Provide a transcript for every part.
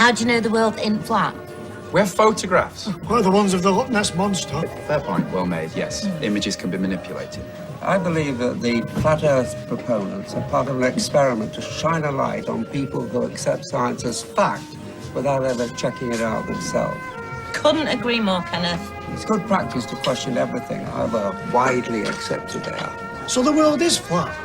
How do you know the world isn't flat? We have photographs. What are the ones of the Loch Ness Monster? Fair point, well made, yes. Images can be manipulated. I believe that the flat Earth proponents are part of an experiment to shine a light on people who accept science as fact without ever checking it out themselves. Couldn't agree more, Kenneth. It's good practice to question everything, however widely accepted they are. So the world is flat.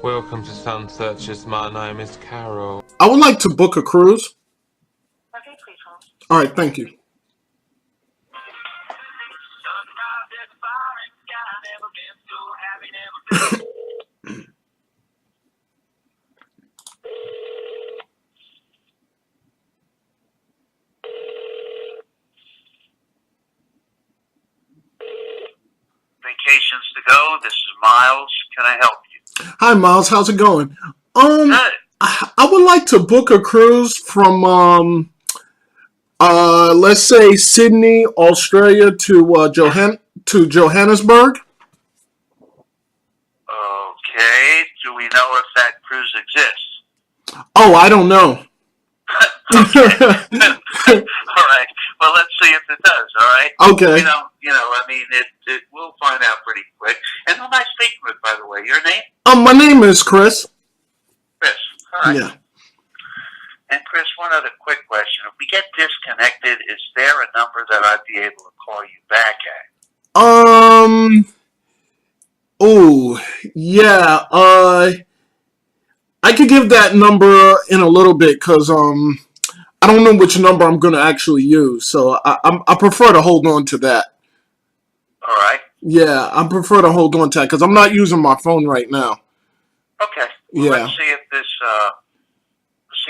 Welcome to Sun Searchers. My name is Carol. I would like to book a cruise. Okay, please hold. All right, thank you. Vacations to go. This is Miles. Can I help you? Hi, Miles. How's it going? Good. I would like to book a cruise from let's say Sydney, Australia to Johannesburg. Okay. Do we know if that cruise exists? Oh, I don't know. Okay. All right. Well, let's see if it does. All right. Okay. I mean, we'll find out pretty quick. And who am I speaking with, by the way? Your name? My name is Chris. Chris. All right. Yeah. And Chris, one other quick question. If we get disconnected, is there a number that I'd be able to call you back at? Oh, yeah. I could give that number in a little bit because I don't know which number I'm going to actually use, so I prefer to hold on to that. All right. Yeah, I prefer to hold on to that because I'm not using my phone right now. Okay. Well, Yeah. Let's see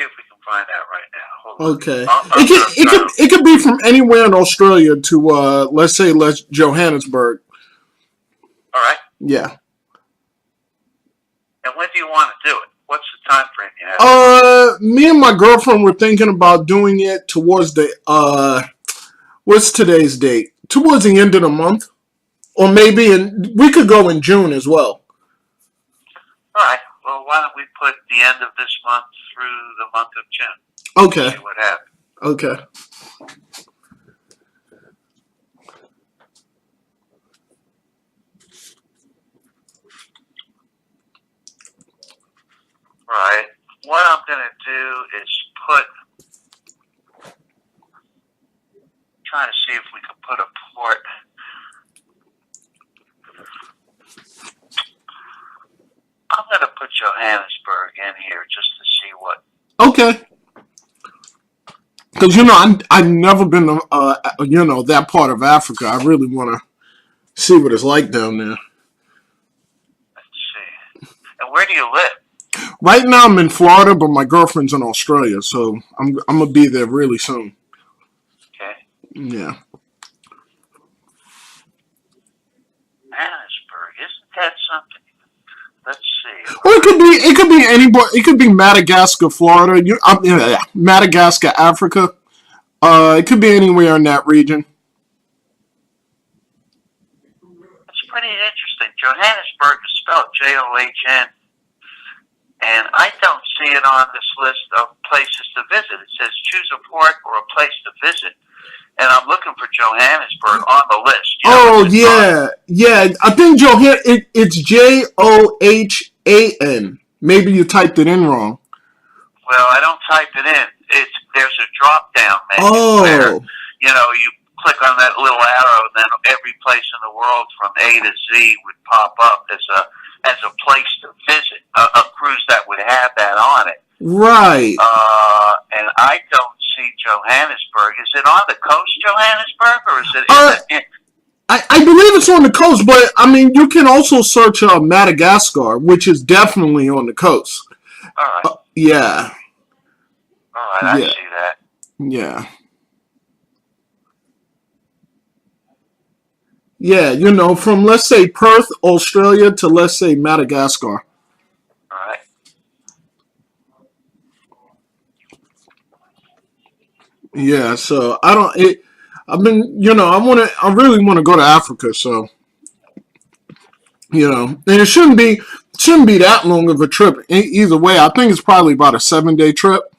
if we can find out right now. Hold on. Okay. I'll It could be from anywhere in Australia to let's say Johannesburg. All right. Yeah. And when do you want to do it? What's the time frame you have? Me and my girlfriend were thinking about doing it towards the what's today's date? Towards the end of the month, or maybe we could go in June as well. All right. Well, why don't we put the end of this month through the month of June? Okay. See what happens. Okay. Right. What I'm going to do is trying to see if we can put a port. I'm going to put Johannesburg in here just to see what. Okay. Because I've never been to that part of Africa. I really want to see what it's like down there. Let's see. And where do you live? Right now I'm in Florida, but my girlfriend's in Australia, so I'm gonna be there really soon. Okay. Yeah. Johannesburg, isn't that something? Let's see. Or it could be anybody. It could be Madagascar, Florida. Madagascar, Africa. It could be anywhere in that region. It's pretty interesting. Johannesburg is spelled John, and I don't see it on this list of places to visit. It says choose a port or a place to visit, and I'm looking for Johannesburg on the list. Oh yeah. I think it's Johan. Maybe you typed it in wrong. Well, I don't type it in. There's a drop down menu where you click on that little arrow, and then every place in the world from A to Z would pop up as a place to visit, a cruise that would have that on it. Right. And I don't see Johannesburg. Is it on the coast, Johannesburg, or is it? I believe it's on the coast, but I mean, you can also search Madagascar, which is definitely on the coast. All right. Yeah. All right, I see that. Yeah. Yeah, from let's say Perth, Australia to let's say Madagascar. All right. Yeah, so I've been, I really want to go to Africa, so, and it shouldn't be that long of a trip. Either way, I think it's probably about a 7-day trip.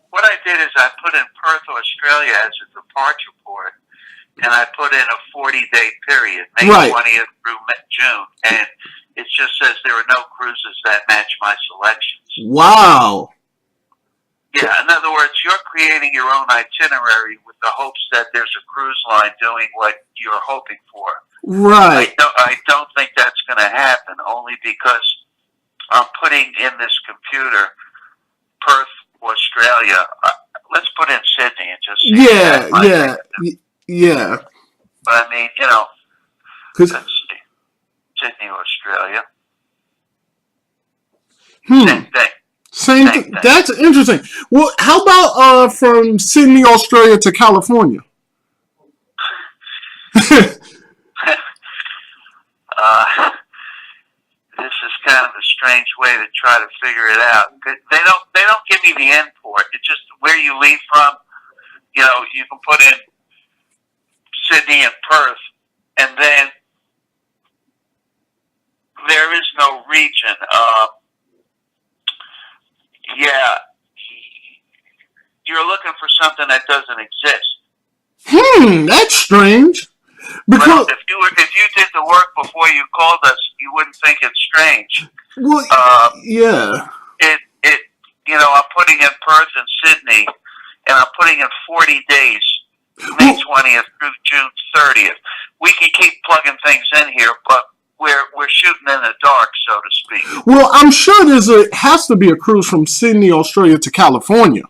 What I did is I put in Perth, Australia as a departure port, and I put in a 40-day period, May 20th through June, and it just says there are no cruises that match my selections. Wow. Yeah, in other words, you're creating your own itinerary with the hopes that there's a cruise line doing what you're hoping for. Right. I don't think that's going to happen, only because I'm putting in this computer Perth, Australia. Let's put in Sydney and just see. Yeah. But I mean, let's see. Sydney, Australia. Same thing. That's interesting. Well, how about from Sydney, Australia to California? This is kind of a strange way to try to figure it out. They don't give me the end port. It's just where you leave from. You can put in Sydney and Perth, and then there is no region. You're looking for something that doesn't exist. That's strange. Because well, if you did the work before you called us, you wouldn't think it's strange. Well, yeah. I'm putting in Perth and Sydney, and I'm putting in 40 days, May 20th through June 30th. We can keep plugging things in here, but we're shooting in the dark, so to speak. Well, I'm sure has to be a cruise from Sydney, Australia to California.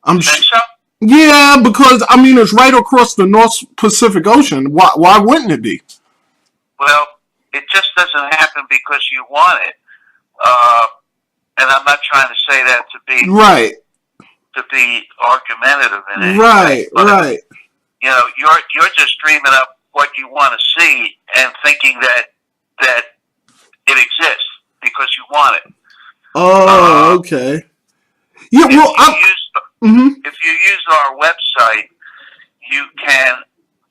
Think so? Yeah, because it's right across the North Pacific Ocean. Why wouldn't it be? Well, it just doesn't happen because you want it. And I'm not trying to say that to be argumentative in it. Right, right. You're just dreaming up what you want to see and thinking that it exists because you want it. Oh, okay. Yeah, if you use our website, you can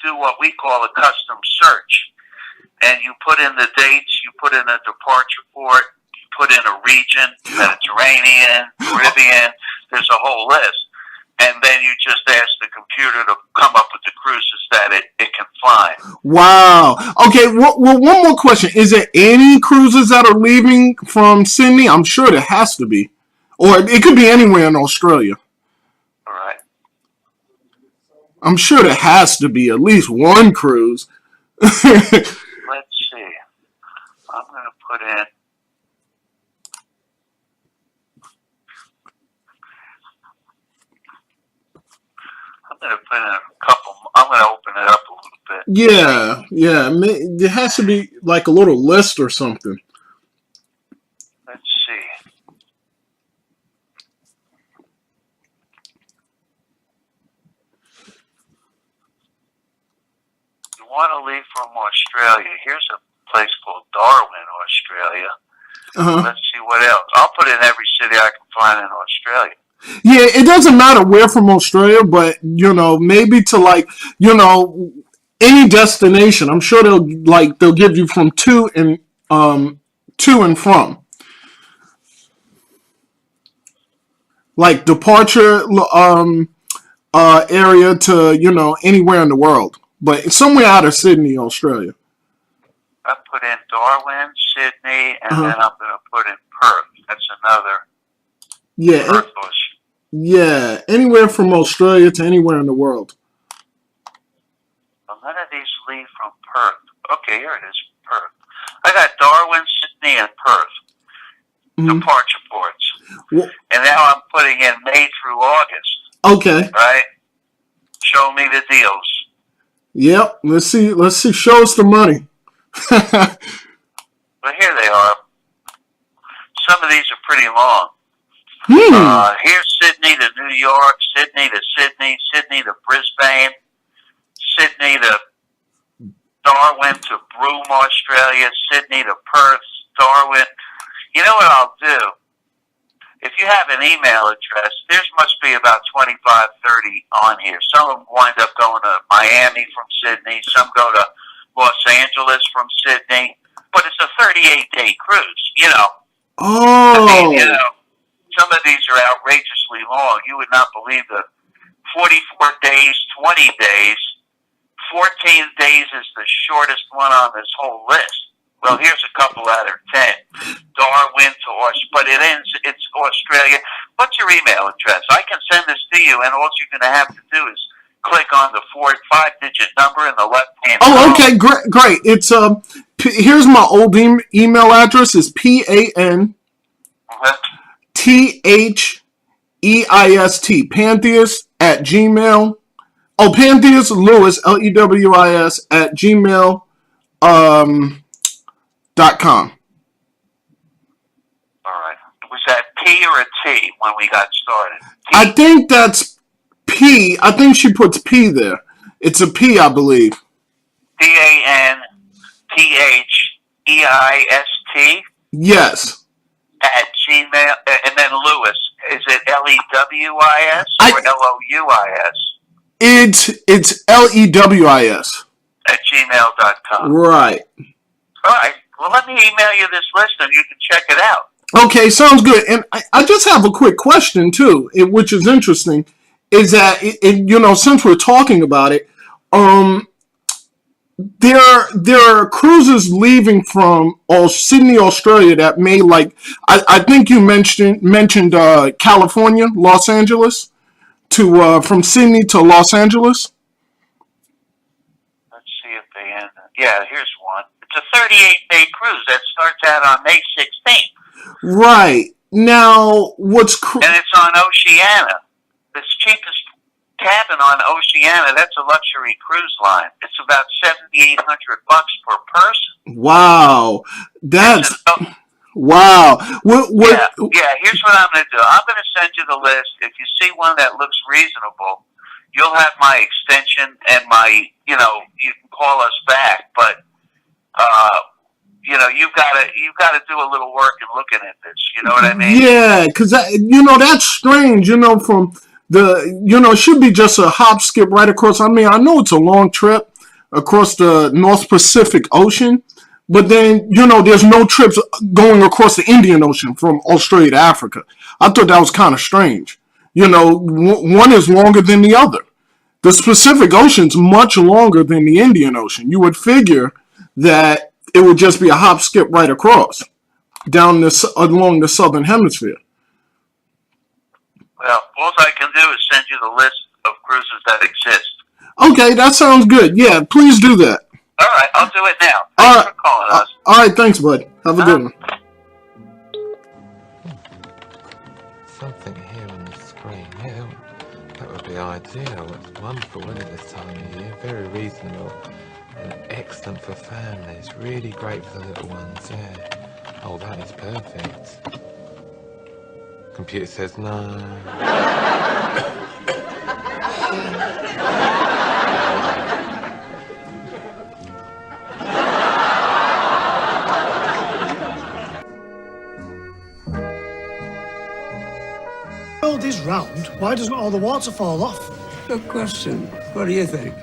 do what we call a custom search. And you put in the dates, you put in a departure port, you put in a region, Mediterranean, Caribbean, there's a whole list. And then you just ask the computer to come up with the cruises that it can find. Wow. Okay, well, one more question. Is there any cruises that are leaving from Sydney? I'm sure there has to be. Or it could be anywhere in Australia. All right. I'm sure there has to be at least one cruise. Let's see. I'm going to put in... I'm going to open it up a little bit. Yeah. There has to be like a little list or something. Let's see. You want to leave from Australia. Here's a place called Darwin, Australia. Let's see what else. I'll put in every city I can find in Australia. Yeah, it doesn't matter where from Australia, but maybe to any destination. I'm sure they'll give you from to and from. Like departure area to anywhere in the world, but somewhere out of Sydney, Australia. I put in Darwin, Sydney, and then I'm going to put in Perth. That's another. Yeah. Perth, Yeah, anywhere from Australia to anywhere in the world. Well, none of these leave from Perth. Okay, here it is, Perth. I got Darwin, Sydney, and Perth. Departure ports. Well, and now I'm putting in May through August. Okay. Right? Show me the deals. Yep. Let's see. Show us the money. Well, here they are. Some of these are pretty long. Here's Sydney to New York, Sydney to Sydney, Sydney to Brisbane, Sydney to Darwin to Broome, Australia, Sydney to Perth, Darwin. You know what I'll do? if you have an email address, there must be about 25, 30 on here. Some of them wind up going to Miami from Sydney. Some go to Los Angeles from Sydney. But it's a 38-day cruise, you know. Oh. I mean, you know, some of these are outrageously long. You would not believe the 44 days, 20 days. 14 days is the shortest one on this whole list. Well, here's a couple out of 10. Darwin to but it's Australia. What's your email address? I can send this to you, and all you're going to have to do is click on the 5-digit number in the left-hand Oh, column. okay, great. It's here's my old email address. Is PANTHEIST, Pantheist at Gmail. Oh, Pantheist Lewis, LEWIS at Gmail .com. All right. Was that P or a T when we got started? T? I think that's P. I think she puts P there. It's a P, I believe. PANTHEIST? Yes. At Gmail, and then Lewis. Is it LEWIS or LOUIS? It's LEWIS. At gmail.com. Right. All right. Well, let me email you this list and you can check it out. Okay, sounds good. And I just have a quick question, too, which is interesting, is that, you know, since we're talking about it, there are cruises leaving from Sydney, Australia that may, like, I think you mentioned California, Los Angeles, to from Sydney to Los Angeles. Let's see if they end. Yeah, here's one. It's a 38-day cruise that starts out on May 16th. Right. Now, and it's on Oceania. The cheapest cabin on Oceania, that's a luxury cruise line. It's about $7,800 per person. Wow. Wow. Yeah, here's what I'm going to do. I'm going to send you the list. If you see one that looks reasonable, you'll have my extension and you can call us back. But, you've got to do a little work in looking at this. You know what I mean? Yeah, because, that's strange, from it should be just a hop, skip right across. I mean, I know it's a long trip across the North Pacific Ocean, but then, there's no trips going across the Indian Ocean from Australia to Africa. I thought that was kind of strange. One is longer than the other. The Pacific Ocean's much longer than the Indian Ocean. You would figure that it would just be a hop, skip right across along the southern hemisphere. Well, all I can do is send you the list of cruises that exist. Okay, that sounds good. Yeah, please do that. All right, I'll do it now. Thanks for calling us. All right, thanks, bud. Have a good one. Something here on the screen. Yeah, that would be ideal. It's wonderful, isn't it, this time of year? Very reasonable and excellent for families. Really great for the little ones, yeah. Oh, that is perfect. Computer says no. The world is round. Why doesn't all the water fall off? Good question. What do you think?